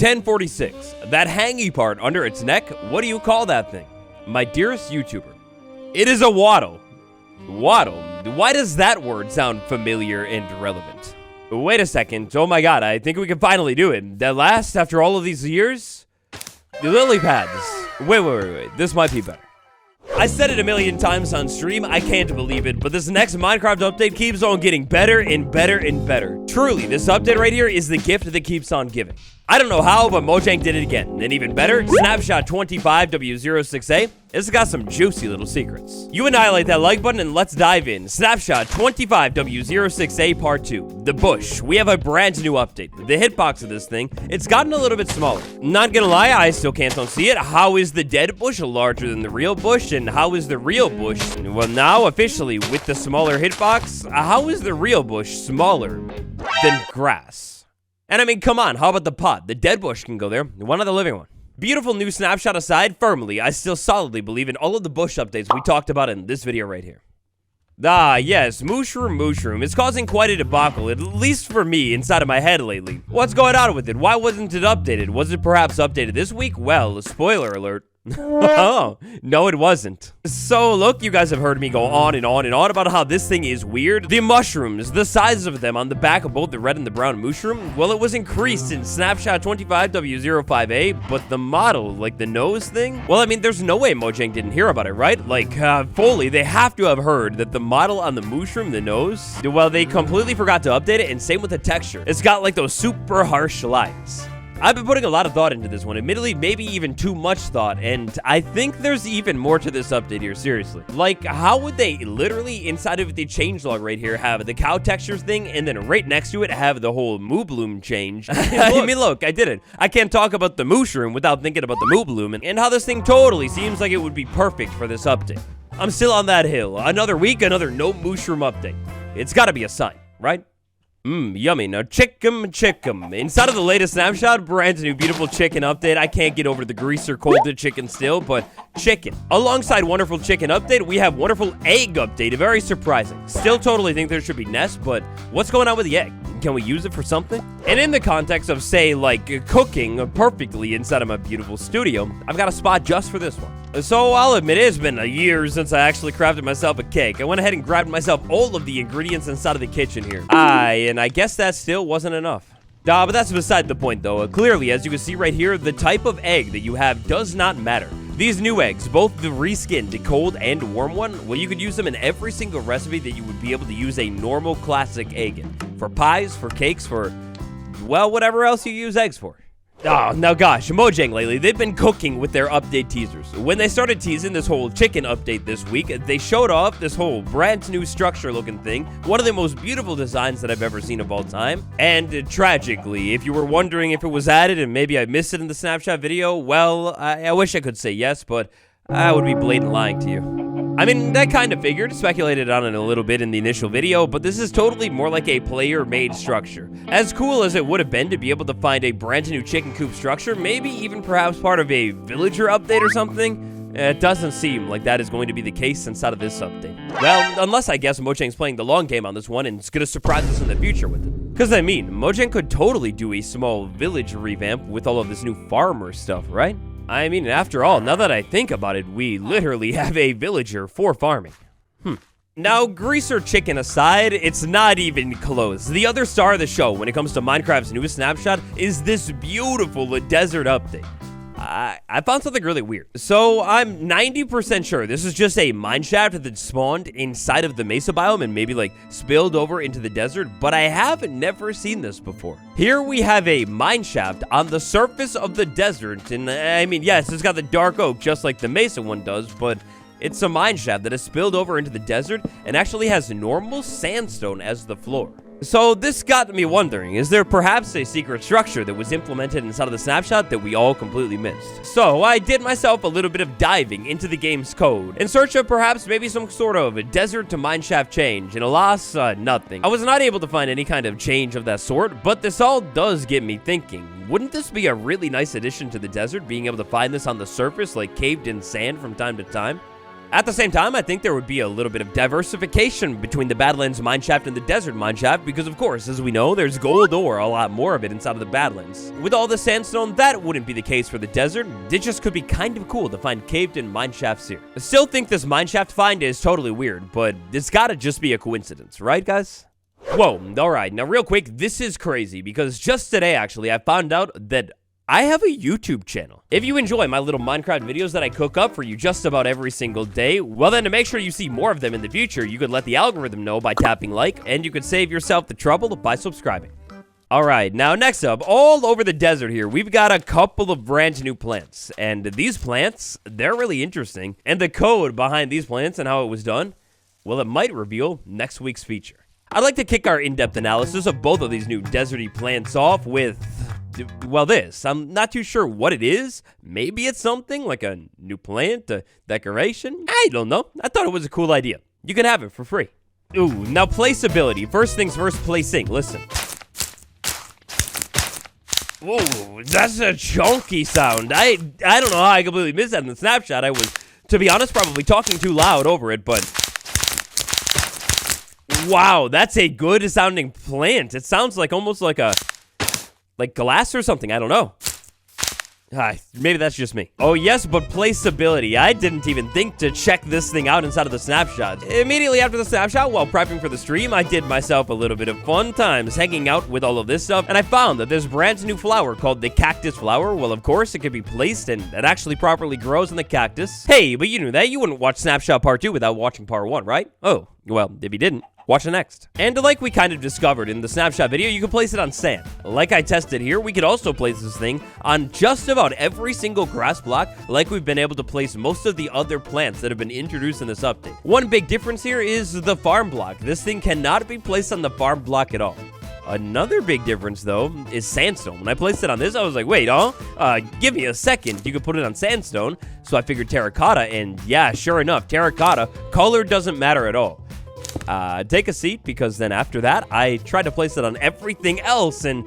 1046. That hangy part under its neck, what do you call that thing? My dearest YouTuber, it is a waddle. Waddle? Why does that word sound familiar and relevant? Wait a second. Oh my god, I think we can finally do it. At last, after all of these years? The lily pads. Wait. This might be better. I said it a million times on stream, I can't believe it, but this next Minecraft update keeps on getting better and better and better. Truly, this update right here is the gift that keeps on giving. I don't know how, but Mojang did it again. And even better, snapshot 25W06A. This has got some juicy little secrets. You annihilate that like button and let's dive in. Snapshot 25W06A Part 2. The bush. We have a brand new update. The hitbox of this thing, it's gotten a little bit smaller. Not gonna lie, I still can't unsee it. How is the dead bush larger than the real bush? And how is the real bush? Well, now officially with the smaller hitbox, how is the real bush smaller than grass? And I mean, come on, how about the pot? The dead bush can go there. Why not the living one? Beautiful new snapshot aside, firmly, I still solidly believe in all of the bush updates we talked about in this video right here. Ah, yes, Mooshroom. It's causing quite a debacle, at least for me, inside of my head lately. What's going on with it? Why wasn't it updated? Was it perhaps updated this week? Well, spoiler alert. Oh, no, it wasn't. So, look, you guys have heard me go on and on and on about how this thing is weird. The mushrooms, the size of them on the back of both the red and the brown Mooshroom, well, it was increased in snapshot 25W05A, but the model, like the nose thing, well, I mean, there's no way Mojang didn't hear about it, right? Like, fully, they have to have heard that the model on the Mooshroom, the nose, well, they completely forgot to update it, and same with the texture. It's got, like, those super harsh lines. I've been putting a lot of thought into this one, admittedly, maybe even too much thought, and I think there's even more to this update here, seriously. Like, how would they literally, inside of the changelog right here, have the cow textures thing, and then right next to it have the whole Mooshroom change? I mean, look, I did it. I can't talk about the Mooshroom without thinking about the Mooshroom, and how this thing totally seems like it would be perfect for this update. I'm still on that hill. Another week, another no Mooshroom update. It's gotta be a sign, right? Yummy. Now, chicken. Inside of the latest snapshot, brand new beautiful chicken update. I can't get over the greaser cold chicken still, but chicken. Alongside wonderful chicken update, we have wonderful egg update. Very surprising. Still totally think there should be nests, but what's going on with the egg? Can we use it for something? And in the context of, say, like, cooking perfectly inside of my beautiful studio, I've got a spot just for this one. So, I'll admit, it's been a year since I actually crafted myself a cake. I went ahead and grabbed myself all of the ingredients inside of the kitchen here. And I guess that still wasn't enough. But that's beside the point, though. Clearly, as you can see right here, the type of egg that you have does not matter. These new eggs, both the reskinned, the cold, and warm one, well, you could use them in every single recipe that you would be able to use a normal classic egg in. For pies, for cakes, for, well, whatever else you use eggs for. Oh, now gosh, Mojang lately, they've been cooking with their update teasers. When they started teasing this whole chicken update this week, they showed off this whole brand new structure looking thing, one of the most beautiful designs that I've ever seen of all time. And tragically, if you were wondering if it was added and maybe I missed it in the snapshot video, well, I wish I could say yes, but I would be blatant lying to you. I mean, that kind of figured, speculated on it a little bit in the initial video, but this is totally more like a player-made structure. As cool as it would have been to be able to find a brand new chicken coop structure, maybe even perhaps part of a villager update or something, it doesn't seem like that is going to be the case inside of this update. Well, unless I guess Mojang's playing the long game on this one and it's going to surprise us in the future with it. Because I mean, Mojang could totally do a small village revamp with all of this new farmer stuff, right? I mean, after all, now that I think about it, we literally have a villager for farming. Now, greaser chicken aside, it's not even close. The other star of the show when it comes to Minecraft's newest snapshot is this beautiful desert update. I found something really weird. So, I'm 90% sure this is just a mineshaft that spawned inside of the mesa biome and maybe, like, spilled over into the desert, but I have never seen this before. Here we have a mineshaft on the surface of the desert, and I mean, yes, it's got the dark oak just like the mesa one does, but it's a mineshaft that has spilled over into the desert and actually has normal sandstone as the floor. So this got me wondering, is there perhaps a secret structure that was implemented inside of the snapshot that we all completely missed? So I did myself a little bit of diving into the game's code in search of perhaps maybe some sort of a desert to mineshaft change, and alas, nothing. I was not able to find any kind of change of that sort, but this all does get me thinking. Wouldn't this be a really nice addition to the desert, being able to find this on the surface like caved in sand from time to time? At the same time, I think there would be a little bit of diversification between the Badlands mineshaft and the Desert mineshaft because, of course, as we know, there's gold ore, a lot more of it inside of the Badlands. With all the sandstone, that wouldn't be the case for the Desert. It just could be kind of cool to find caved-in mineshafts here. I still think this mineshaft find is totally weird, but it's gotta just be a coincidence, right, guys? Whoa, alright, now real quick, this is crazy because just today, actually, I found out that I have a YouTube channel. If you enjoy my little Minecraft videos that I cook up for you just about every single day, well then to make sure you see more of them in the future, you could let the algorithm know by tapping like, and you could save yourself the trouble by subscribing. Alright, now next up, all over the desert here, we've got a couple of brand new plants. And these plants, they're really interesting. And the code behind these plants and how it was done, well, it might reveal next week's feature. I'd like to kick our in-depth analysis of both of these new deserty plants off with, well, this. I'm not too sure what it is. Maybe it's something like a new plant, a decoration. I don't know. I thought it was a cool idea. You can have it for free. Ooh, now placeability. First things first, placing. Listen. Whoa, that's a chunky sound. I don't know how I completely missed that in the snapshot. I was, to be honest, probably talking too loud over it, but wow, that's a good sounding plant. It sounds like almost like a glass or something. I don't know. Maybe that's just me. Oh yes, but placeability. I didn't even think to check this thing out inside of the snapshot. Immediately after the snapshot, while prepping for the stream, I did myself a little bit of fun times hanging out with all of this stuff, and I found that this brand new flower called the cactus flower, well, of course, it could be placed, and it actually properly grows in the cactus. Hey, but you knew that. You wouldn't watch snapshot part 2 without watching part 1, right? Oh, well, if you didn't, watch the next. And like we kind of discovered in the snapshot video, you can place it on sand. Like I tested here, we could also place this thing on just about every single grass block, like we've been able to place most of the other plants that have been introduced in this update. One big difference here is the farm block. This thing cannot be placed on the farm block at all. Another big difference, though, is sandstone. When I placed it on this, I was like, wait, give me a second. You could put it on sandstone. So I figured terracotta, and yeah, sure enough, terracotta, color doesn't matter at all. Take a seat, because then after that, I tried to place it on everything else, and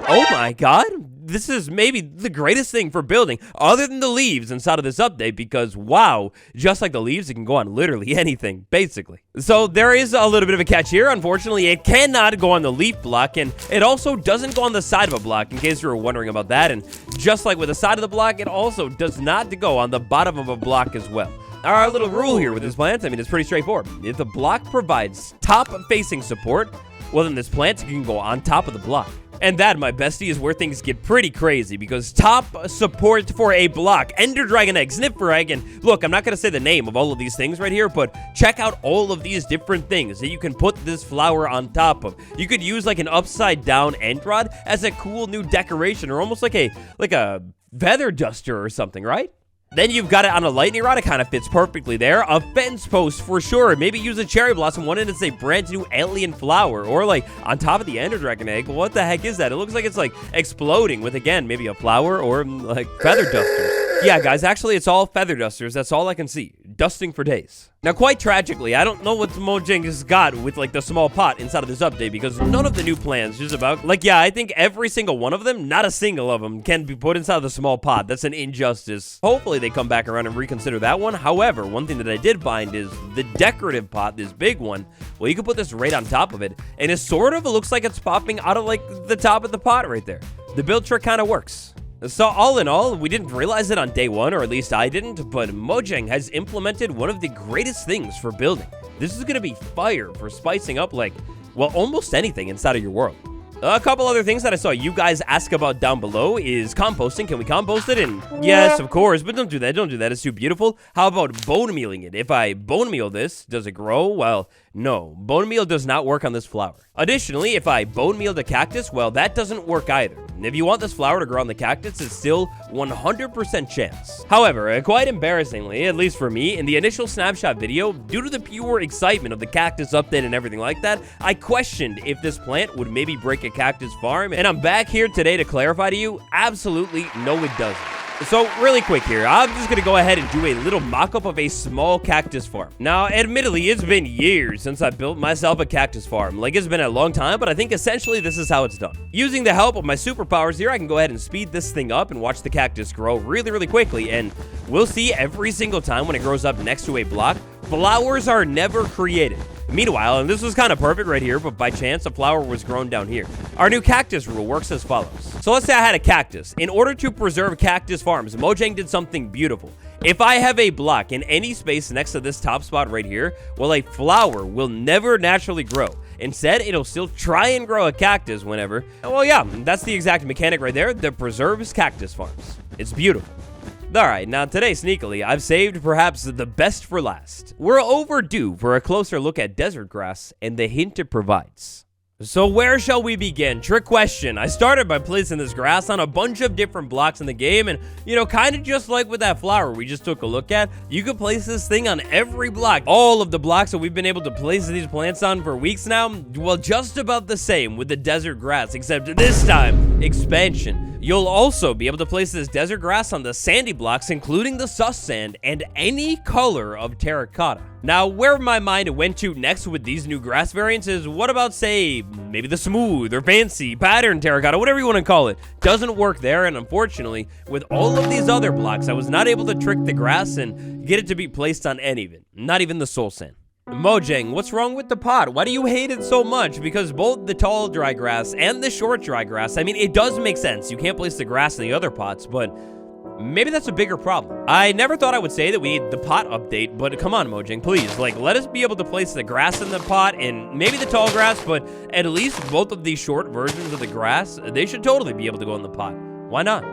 oh my god, this is maybe the greatest thing for building, other than the leaves inside of this update, because wow, just like the leaves, it can go on literally anything, basically. So there is a little bit of a catch here. Unfortunately, it cannot go on the leaf block, and it also doesn't go on the side of a block, in case you were wondering about that, and just like with the side of the block, it also does not go on the bottom of a block as well. Our little rule here with this plant, I mean, it's pretty straightforward. If the block provides top-facing support, well, then this plant can go on top of the block. And that, my bestie, is where things get pretty crazy, because top support for a block, Ender Dragon Egg, Sniffer Egg, and look, I'm not going to say the name of all of these things right here, but check out all of these different things that you can put this flower on top of. You could use like an upside-down end rod as a cool new decoration, or almost like a feather duster or something, right? Then you've got it on a lightning rod. It kind of fits perfectly there. A fence post for sure. Maybe use a cherry blossom one and it's a brand new alien flower. Or like on top of the Ender Dragon Egg. What the heck is that? It looks like it's like exploding with, again, maybe a flower or like feather dusters. Yeah, guys, actually, it's all feather dusters. That's all I can see. Dusting for days. Now, quite tragically, I don't know what Mojang has got with, like, the small pot inside of this update, because none of the new plans, just about, like, yeah, I think every single one of them, not a single of them, can be put inside of the small pot. That's an injustice. Hopefully, they come back around and reconsider that one. However, one thing that I did find is the decorative pot, this big one, well, you can put this right on top of it, and it sort of looks like it's popping out of, like, the top of the pot right there. The build trick kind of works. So all in all, we didn't realize it on day one, or at least I didn't, but Mojang has implemented one of the greatest things for building. This is going to be fire for spicing up, like, well, almost anything inside of your world. A couple other things that I saw you guys ask about down below is composting. Can we compost it? And yes, of course, but don't do that. Don't do that. It's too beautiful. How about bone mealing it? If I bone meal this, does it grow? Well, no. Bone meal does not work on this flower. Additionally, if I bone meal the cactus, well, that doesn't work either. And if you want this flower to grow on the cactus, it's still 100% chance. However, quite embarrassingly, at least for me, in the initial snapshot video, due to the pure excitement of the cactus update and everything like that, I questioned if this plant would maybe break a cactus farm, and I'm back here today to clarify to you, absolutely no, it doesn't. So really quick here, I'm just gonna go ahead and do a little mock-up of a small cactus farm. Now, admittedly, it's been years since I built myself a cactus farm. Like, it's been a long time, but I think essentially this is how it's done. Using the help of my superpowers here, I can go ahead and speed this thing up and watch the cactus grow really, really quickly. And we'll see every single time when it grows up next to a block, flowers are never created. Meanwhile, and this was kind of perfect right here, but by chance, a flower was grown down here. Our new cactus rule works as follows. So let's say I had a cactus. In order to preserve cactus farms, Mojang did something beautiful. If I have a block in any space next to this top spot right here, well, a flower will never naturally grow. Instead, it'll still try and grow a cactus whenever. Well, yeah, that's the exact mechanic right there that preserves cactus farms. It's beautiful. Alright, now today, sneakily, I've saved perhaps the best for last. We're overdue for a closer look at desert grass and the hint it provides. So where shall we begin? Trick question. I started by placing this grass on a bunch of different blocks in the game, and, you know, kind of just like with that flower we just took a look at, you could place this thing on every block. All of the blocks that we've been able to place these plants on for weeks now, well, just about the same with the desert grass, except this time, expansion. You'll also be able to place this desert grass on the sandy blocks, including the sus sand, and any color of terracotta. Now, where my mind went to next with these new grass variants is, what about, say, maybe the smooth or fancy pattern terracotta, whatever you want to call it. Doesn't work there, and unfortunately, with all of these other blocks, I was not able to trick the grass and get it to be placed on any of it, not even the soul sand. Mojang, what's wrong with the pot? Why do you hate it so much? Because both the tall dry grass and the short dry grass, I mean, it does make sense. You can't place the grass in the other pots, but maybe that's a bigger problem. I never thought I would say that we need the pot update, but come on, Mojang, please. Like, let us be able to place the grass in the pot and maybe the tall grass, but at least both of these short versions of the grass, they should totally be able to go in the pot. Why not?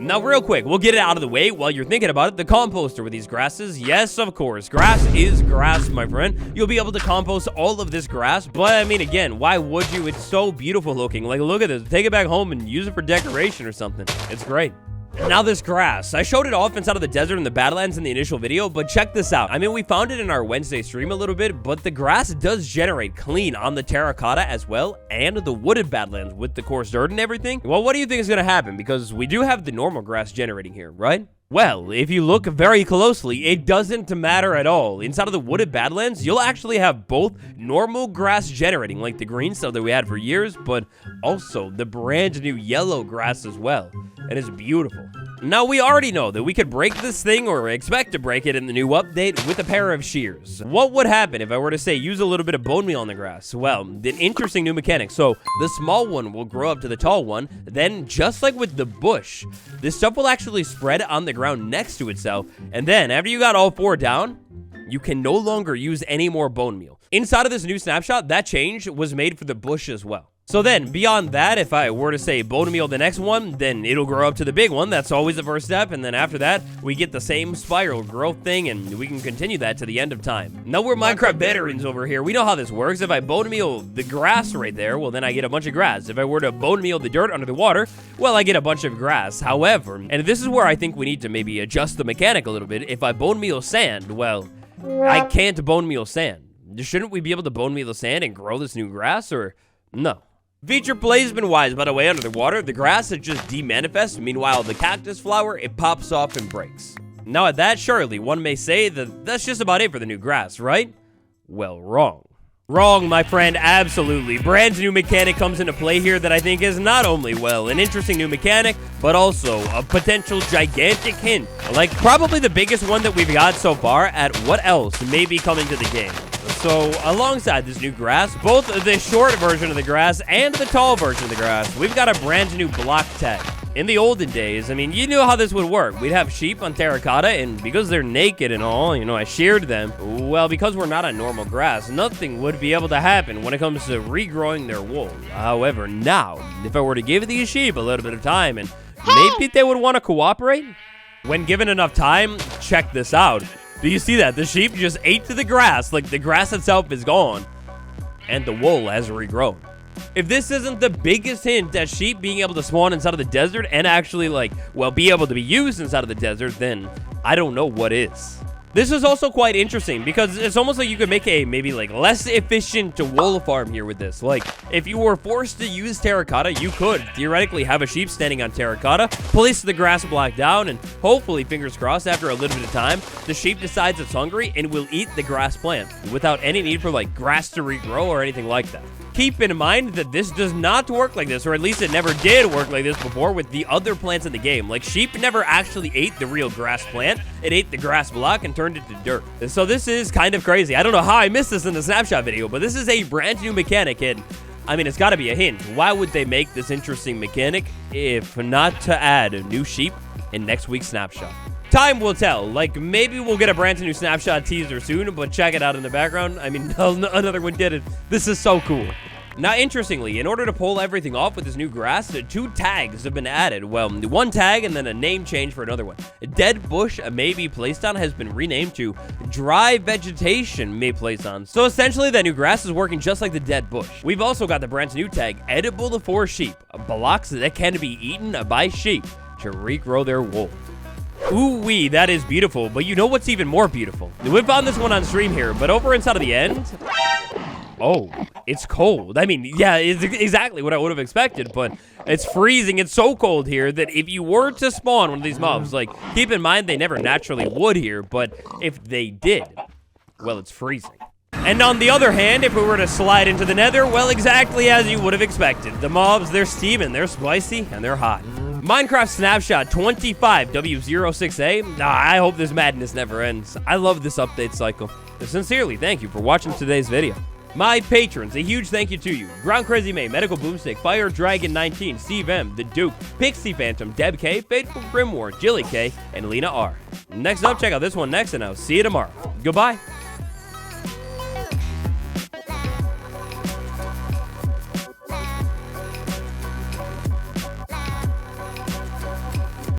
Now, real quick, we'll get it out of the way while you're thinking about it. The composter with these grasses, yes, of course. Grass is grass, my friend. You'll be able to compost all of this grass, but I mean, again, why would you? It's so beautiful looking. Like, look at this. Take it back home and use it for decoration or something. It's great. Now this grass, I showed it off inside of the desert and the Badlands in the initial video, but check this out. I mean, we found it in our Wednesday stream a little bit, but the grass does generate clean on the terracotta as well, and the wooded Badlands with the coarse dirt and everything. Well, what do you think is going to happen? Because we do have the normal grass generating here, right? Well, if you look very closely, it doesn't matter at all. Inside of the wooded Badlands, you'll actually have both normal grass generating, like the green stuff that we had for years, but also the brand new yellow grass as well. And it's beautiful. Now, we already know that we could break this thing, or expect to break it in the new update, with a pair of shears. What would happen if I were to say use a little bit of bone meal on the grass? Well, an interesting new mechanic. So the small one will grow up to the tall one. Then, just like with the bush, this stuff will actually spread on the ground next to itself. And then, after you got all four down, you can no longer use any more bone meal. Inside of this new snapshot, that change was made for the bush as well. So then, beyond that, if I were to say bone meal the next one, then it'll grow up to the big one. That's always the first step. And then after that, we get the same spiral growth thing, and we can continue that to the end of time. Now, we're Minecraft veterans over here. We know how this works. If I bone meal the grass right there, well, then I get a bunch of grass. If I were to bone meal the dirt under the water, well, I get a bunch of grass. However, and this is where I think we need to maybe adjust the mechanic a little bit. If I bone meal sand, well, I can't bone meal sand. Shouldn't we be able to bone meal the sand and grow this new grass, or no? Feature placement-wise, by the way, under the water, the grass, it just demanifests. Meanwhile, the cactus flower, it pops off and breaks. Now, at that, surely, one may say that that's just about it for the new grass, right? Well, wrong. Wrong, my friend, absolutely. Brand new mechanic comes into play here that I think is not only, well, an interesting new mechanic, but also a potential gigantic hint. Like, probably the biggest one that we've got so far at what else may be coming to the game. So, alongside this new grass, both the short version of the grass and the tall version of the grass, we've got a brand new block tag. In the olden days, I mean, you knew how this would work. We'd have sheep on terracotta, and because they're naked and all, you know, I sheared them. Well, because we're not on normal grass, nothing would be able to happen when it comes to regrowing their wool. However, now, if I were to give these sheep a little bit of time, and maybe they would want to cooperate, when given enough time, check this out. Do you see that? The sheep just ate to the grass, like the grass itself is gone, and the wool has regrown. If this isn't the biggest hint at sheep being able to spawn inside of the desert and actually, like, well, be able to be used inside of the desert, then I don't know what is. This is also quite interesting because it's almost like you could make a maybe like less efficient wool farm here with this. Like if you were forced to use terracotta, you could theoretically have a sheep standing on terracotta, place the grass block down, and hopefully, fingers crossed, after a little bit of time, the sheep decides it's hungry and will eat the grass plant without any need for like grass to regrow or anything like that. Keep in mind that this does not work like this, or at least it never did work like this before with the other plants in the game. Like, sheep never actually ate the real grass plant. It ate the grass block and turned it to dirt. So this is kind of crazy. I don't know how I missed this in the snapshot video, but this is a brand new mechanic, and I mean, it's got to be a hint. Why would they make this interesting mechanic if not to add a new sheep in next week's snapshot? Time will tell. Like, maybe we'll get a brand new snapshot teaser soon, but check it out in the background. I mean, another one did it. This is so cool. Now, interestingly, in order to pull everything off with this new grass, 2 tags have been added. Well, 1 tag and then a name change for another one. Dead bush may be placed on has been renamed to dry vegetation may place on. So essentially, that new grass is working just like the dead bush. We've also got the brand new tag, edible for sheep. Blocks that can be eaten by sheep to regrow their wool. Ooh-wee, that is beautiful, but you know what's even more beautiful? We found this one on stream here, but over inside of the end... Oh, it's cold. I mean, yeah, it's exactly what I would have expected, but it's freezing. It's so cold here that if you were to spawn one of these mobs, like, keep in mind they never naturally would here, but if they did, well, it's freezing. And on the other hand, if we were to slide into the nether, well, exactly as you would have expected. The mobs, they're steaming, they're spicy, and they're hot. Minecraft Snapshot 25W06A. I hope this madness never ends. I love this update cycle. Sincerely, thank you for watching today's video. My patrons, a huge thank you to you. Ground Crazy May, Medical Boomstick, Fire Dragon 19, Steve M, The Duke, Pixie Phantom, Deb K, Faithful Grimwar, Jilly K, and Lena R. Next up, check out this one next, and I'll see you tomorrow. Goodbye.